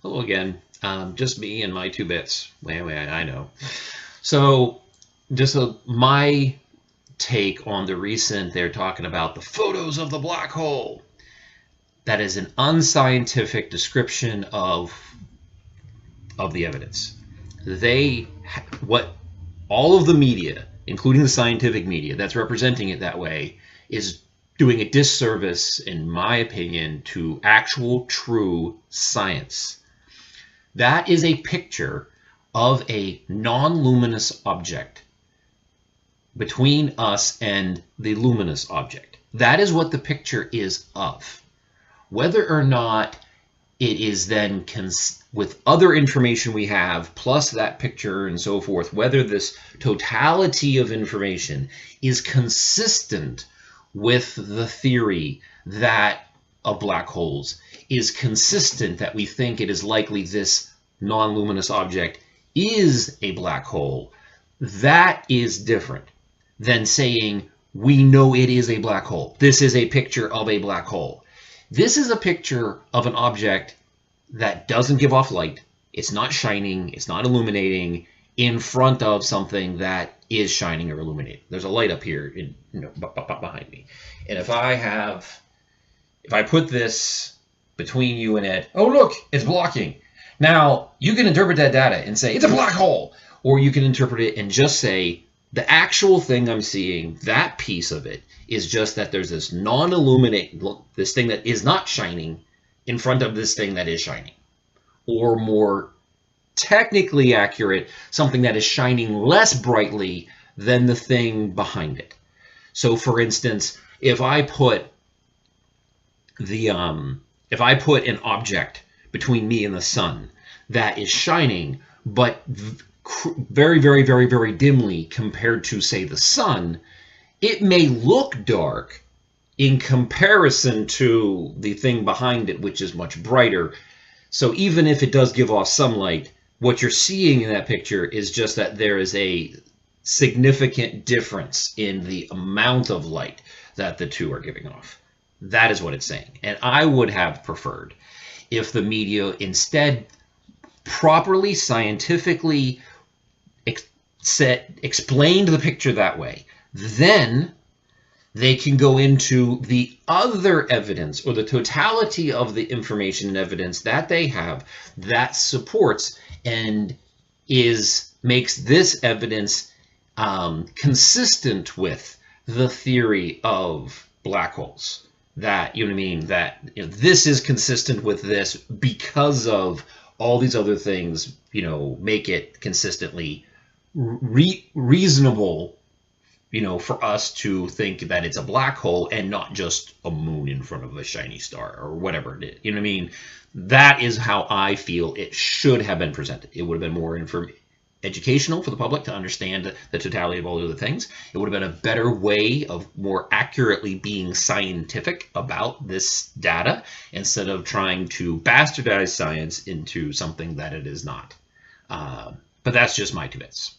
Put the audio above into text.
Hello again. Just me and my two bits. Wait, I know. So, my take on the recent, they're talking about the photos of the black hole. That is an unscientific description of the evidence. They, what all of the media, including the scientific media that's representing it that way, is doing a disservice, in my opinion, to actual true science. That is a picture of a non-luminous object between us and the luminous object. That is what the picture is of. Whether or not it is then, with other information we have, plus that picture and so forth, whether this totality of information is consistent with the theory that of black holes, is consistent that we think it is likely this non-luminous object is a black hole, that is different than saying we know it is a black hole. This is a picture of a black hole. This is a picture of an object that doesn't give off light. It's not shining, it's not illuminating in front of something that is shining or illuminating. There's a light up here behind me. And if I put this between you and Ed, oh look, it's blocking. Now, you can interpret that data and say it's a black hole, or you can interpret it and just say the actual thing I'm seeing, that piece of it, is just that there's this non-illuminate, this thing that is not shining in front of this thing that is shining. Or more technically accurate, something that is shining less brightly than the thing behind it. So for instance, if I put an object between me and the sun that is shining, but very, very, very, very dimly compared to, say, the sun, it may look dark in comparison to the thing behind it, which is much brighter. So even if it does give off some light, what you're seeing in that picture is just that there is a significant difference in the amount of light that the two are giving off. That is what it's saying. And I would have preferred if the media instead properly, scientifically explained the picture that way. Then they can go into the other evidence, or the totality of the information and evidence that they have that supports and makes this evidence consistent with the theory of black holes. That, you know what I mean, that this is consistent with this because of all these other things, make it consistently reasonable, for us to think that it's a black hole and not just a moon in front of a shiny star or whatever it is. You know what I mean? That is how I feel it should have been presented. It would have been more educational for the public to understand the totality of all the other things. It would have been a better way of more accurately being scientific about this data instead of trying to bastardize science into something that it is not. But that's just my two bits.